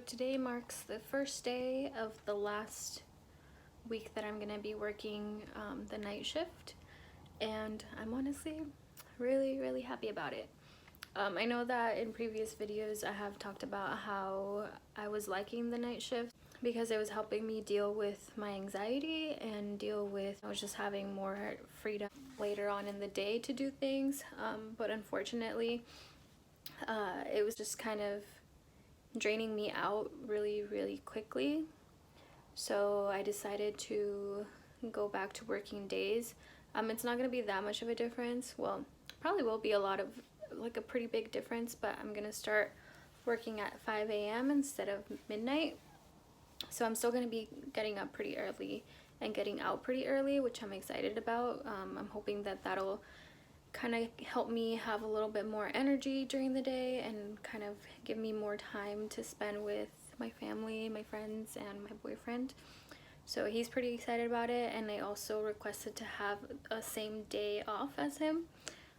today marks the first day of the last week that I'm gonna be working the night shift, and I'm honestly really happy about it. I know that in previous videos I have talked about how I was liking the night shift because it was helping me deal with my anxiety and deal with, I was just having more freedom later on in the day to do things, but unfortunately it was just kind of draining me out really quickly. So I decided to go back to working days. It's not going to be that much of a difference. Well, probably will be a pretty big difference, but I'm going to start working at 5 a.m. instead of midnight. So I'm still going to be getting up pretty early and getting out pretty early, which I'm excited about. I'm hoping that that'll kind of help me have a little bit more energy during the day and kind of give me more time to spend with my family, my friends, and my boyfriend. So he's pretty excited about it, and I also requested to have a same day off as him,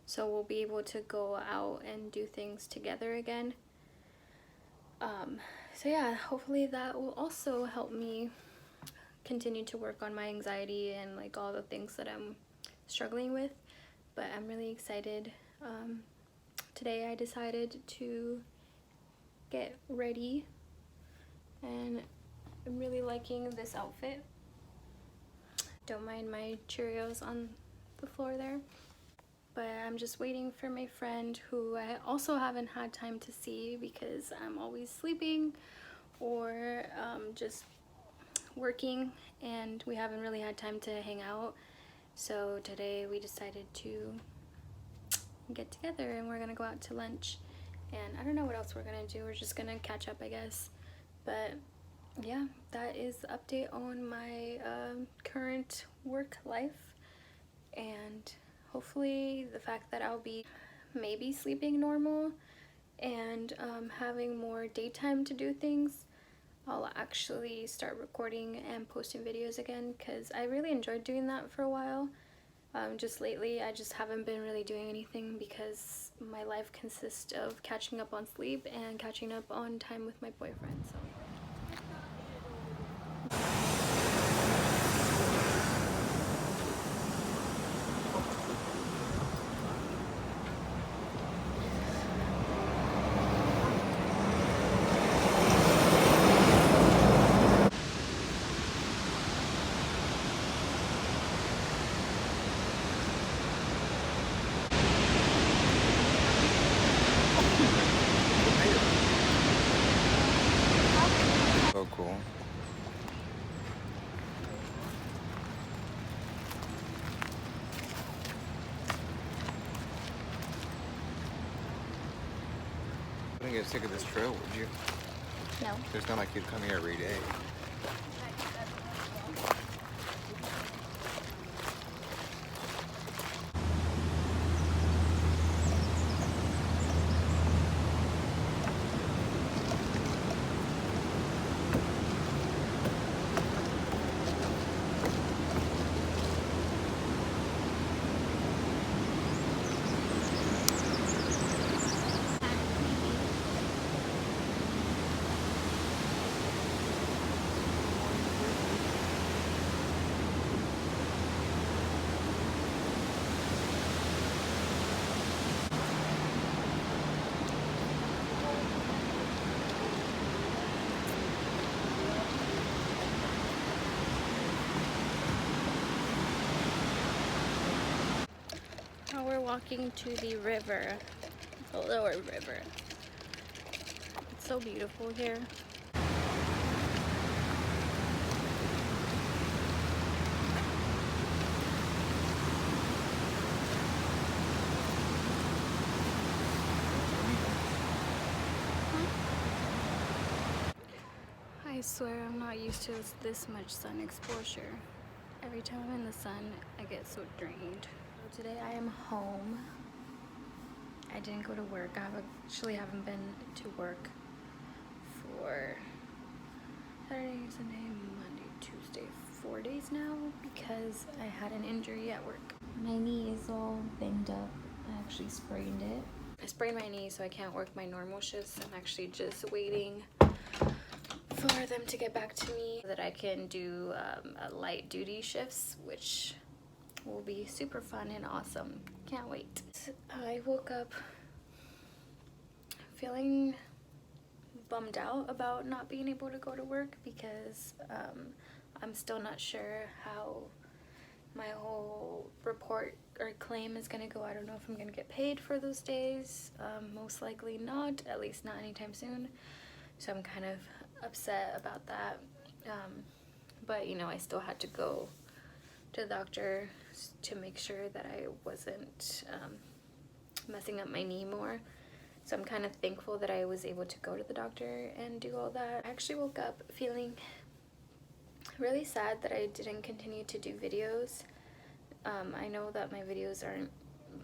so we'll be able to go out and do things together again. So yeah, hopefully that will also help me continue to work on my anxiety and like all the things that I'm struggling with. But I'm really excited. Today I decided to get ready, and I'm really liking this outfit. Don't mind my Cheerios on the floor there. But I'm just waiting for my friend, who I also haven't had time to see because I'm always sleeping or just working, and we haven't really had time to hang out. So today we decided to get together and we're gonna go out to lunch, and I don't know what else we're gonna do. We're just gonna catch up, I guess. But yeah, that is the update on my current work life, and hopefully the fact that I'll be maybe sleeping normal and having more daytime to do things, I'll actually start recording and posting videos again, because I really enjoyed doing that for a while. Just lately I just haven't been really doing anything because my life consists of catching up on sleep and catching up on time with my boyfriend. So so cool. Wouldn't get sick of this trail, would you? no. It's not like you'd come here every day. Now we're walking to the river, the lower river. It's so beautiful here. I swear I'm not used to this much sun exposure. Every time I'm in the sun, I get so drained. So today I am home. I didn't go to work. I actually haven't been to work for Saturday, Sunday, Monday, Tuesday, 4 days now because I had an injury at work. My knee is all banged up. I actually sprained it. I sprained my knee, so I can't work my normal shifts. I'm actually just waiting for them to get back to me so that I can do light duty shifts, which will be super fun and awesome. Can't wait. I woke up feeling bummed out about not being able to go to work because I'm still not sure how my whole report or claim is gonna go. I don't know if I'm gonna get paid for those days. Most likely not, at least not anytime soon. So I'm kind of upset about that. But you know, I still had to go to the doctor to make sure that I wasn't messing up my knee more. So I'm kind of thankful that I was able to go to the doctor and do all that. I actually woke up feeling really sad that I didn't continue to do videos. I know that my videos aren't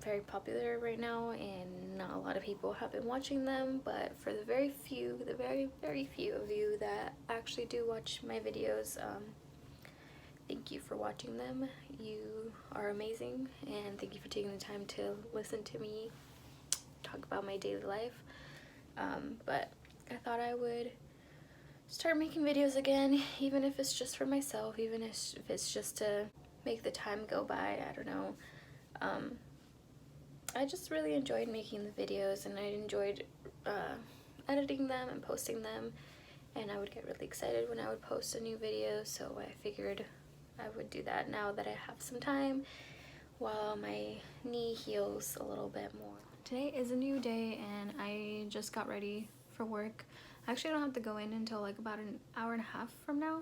very popular right now and not a lot of people have been watching them, but for the very few of you that actually do watch my videos, thank you for watching them. You are amazing, and thank you for taking the time to listen to me talk about my daily life. But I thought I would start making videos again, even if it's just for myself, even if it's just to make the time go by. I don't know. I just really enjoyed making the videos, and I enjoyed editing them and posting them, and I would get really excited when I would post a new video, so I figured I would do that now that I have some time while my knee heals a little bit more. Today is a new day and I just got ready for work. I actually don't have to go in until like about an hour and a half from now,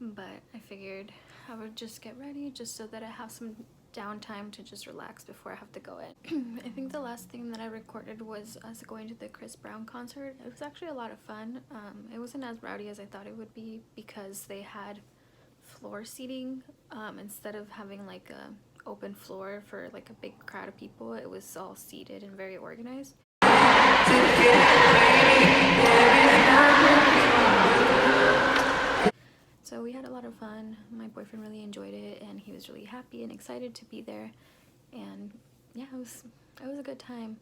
but I figured I would just get ready just so that I have some downtime to just relax before I have to go in. I think the last thing that I recorded was us going to the Chris Brown concert. It was actually a lot of fun. It wasn't as rowdy as I thought it would be because they had floor seating instead of having like a open floor for like a big crowd of people. It was all seated and very organized. So we had a lot of fun. My boyfriend really enjoyed it and he was really happy and excited to be there, and yeah, it was a good time.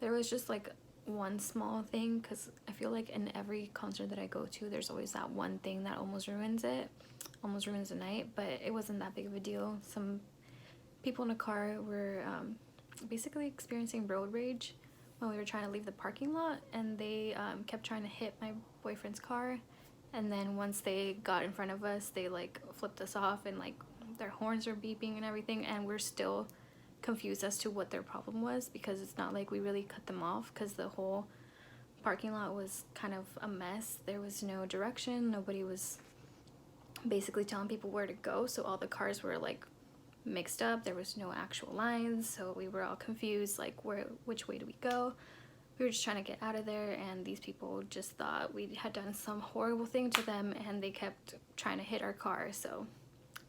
There was just like one small thing, because I feel like in every concert that I go to there's always that one thing that almost ruins the night, but it wasn't that big of a deal. Some people in a car were basically experiencing road rage when we were trying to leave the parking lot, and they kept trying to hit my boyfriend's car, and then once they got in front of us they like flipped us off and like their horns were beeping and everything, and we're still confused as to what their problem was because it's not like we really cut them off, because the whole parking lot was kind of a mess. There was no direction, nobody was basically telling people where to go, so all the cars were like mixed up. There was no actual lines, so we were all confused, like which way do we go. We were just trying to get out of there, and these people just thought we had done some horrible thing to them, and they kept trying to hit our car, so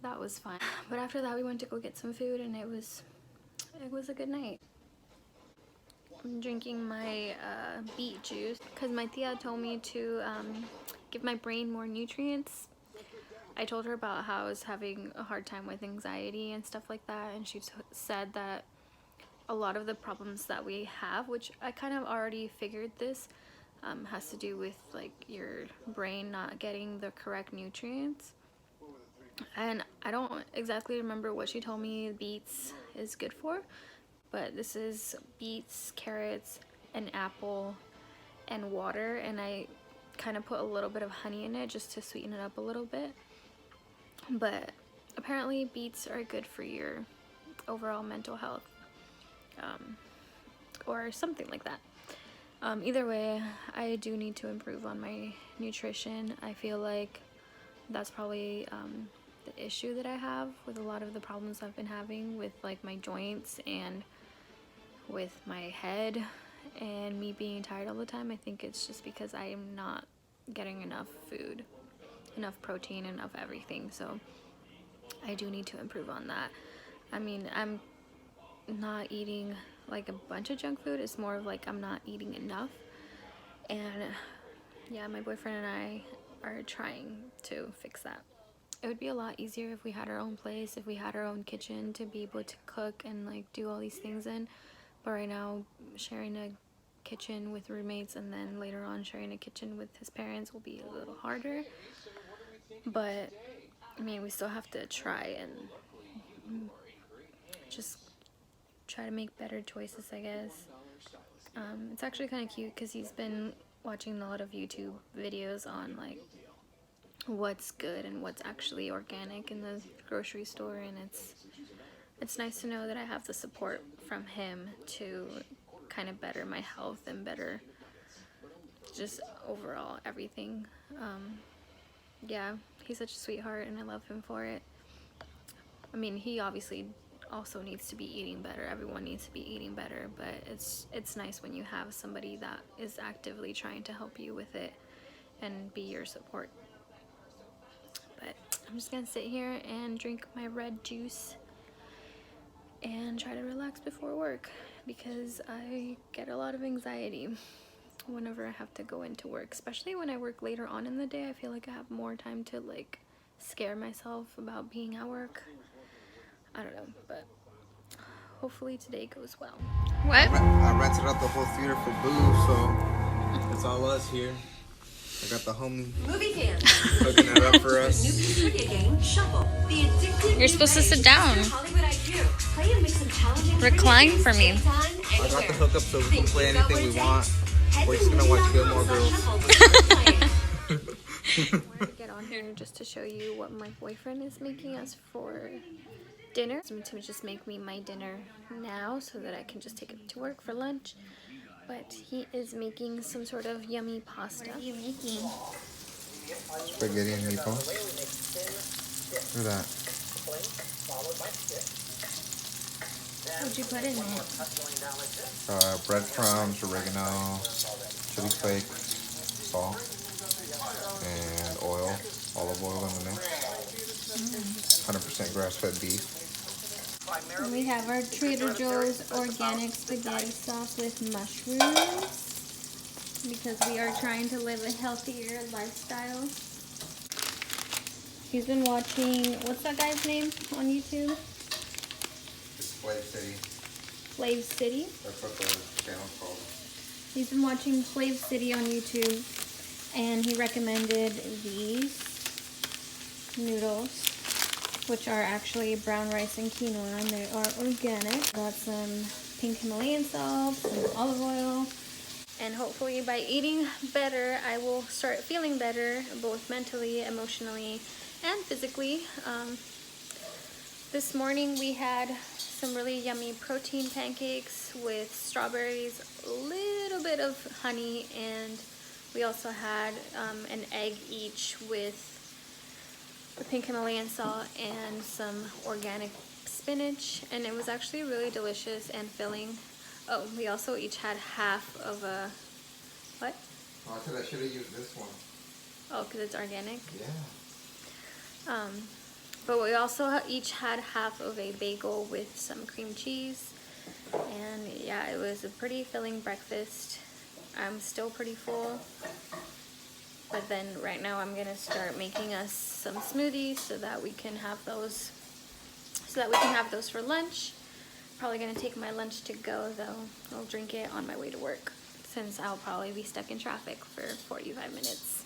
that was fun. But after that we went to go get some food, and it was a good night. I'm drinking my beet juice because my tia told me to give my brain more nutrients. I told her about how I was having a hard time with anxiety and stuff like that, and she said that a lot of the problems that we have, which I kind of already figured this, has to do with like your brain not getting the correct nutrients. And I don't exactly remember what she told me beets is good for, but this is beets, carrots, an apple, and water, and I kind of put a little bit of honey in it just to sweeten it up a little bit. But apparently beets are good for your overall mental health, or something like that. Either way, I do need to improve on my nutrition. I feel like that's probably the issue that I have with a lot of the problems I've been having with like my joints and with my head and me being tired all the time. I think it's just because I am not getting enough food, enough protein, enough everything, so I do need to improve on that. I mean, I'm not eating like a bunch of junk food, it's more of like I'm not eating enough, and yeah, my boyfriend and I are trying to fix that. It would be a lot easier if we had our own place, if we had our own kitchen to be able to cook and like do all these things in, but right now sharing a kitchen with roommates, and then later on sharing a kitchen with his parents will be a little harder. But I mean, we still have to try and just try to make better choices, I guess. It's actually kind of cute because he's been watching a lot of YouTube videos on like what's good and what's actually organic in the grocery store, and it's nice to know that I have the support from him to kind of better my health and better just overall everything. Yeah, he's such a sweetheart and I love him for it. I mean, he obviously also needs to be eating better. Everyone needs to be eating better, but it's nice when you have somebody that is actively trying to help you with it and be your support. But I'm just gonna sit here and drink my red juice and try to relax before work because I get a lot of anxiety whenever I have to go into work, especially when I work later on in the day. I feel like I have more time to like scare myself about being at work. I don't know, but hopefully today goes well. What? I rented out the whole theater for Boo, so it's all us here. I got the homie Movie fans, hooking that up for us. new trivia game, Shuffle. The addictive You're supposed to sit down. Hollywood IQ. Play and mix some challenging Recline trivia for me. games anytime, I got the anywhere. hookup so we can play anything we want. We're just gonna watch Gilmore Girls. I wanted to get on here just to show you what my boyfriend is making us for dinner. To just make me my dinner now so that I can just take it to work for lunch. But he is making some sort of yummy pasta. What are you making? Spaghetti and meatballs. Look at that. What'd you put in it? Breadcrumbs, oregano, chili flakes, salt, and oil, olive oil in the mix. 100% grass-fed beef. And we have our Trader Joe's organic spaghetti sauce with mushrooms because we are trying to live a healthier lifestyle. He's been watching, what's that guy's name on YouTube? It's Flav City. Flav City. That's what the channel's called. He's been watching Flav City on YouTube and he recommended these noodles, which are actually brown rice and quinoa, and they are organic. Got some pink Himalayan salt, some olive oil, and hopefully by eating better, I will start feeling better, both mentally, emotionally, and physically. This morning we had some really yummy protein pancakes with strawberries, a little bit of honey, and we also had an egg each with the pink Himalayan salt and some organic spinach, and it was actually really delicious and filling. Oh, we also each had half of a, what? Oh, I said I should have used this one. Oh, because it's organic? Yeah. But we also each had half of a bagel with some cream cheese, and yeah, it was a pretty filling breakfast. I'm still pretty full. But then right now I'm gonna start making us some smoothies so that we can have those for lunch. Probably gonna take my lunch to go though. I'll drink it on my way to work since I'll probably be stuck in traffic for 45 minutes.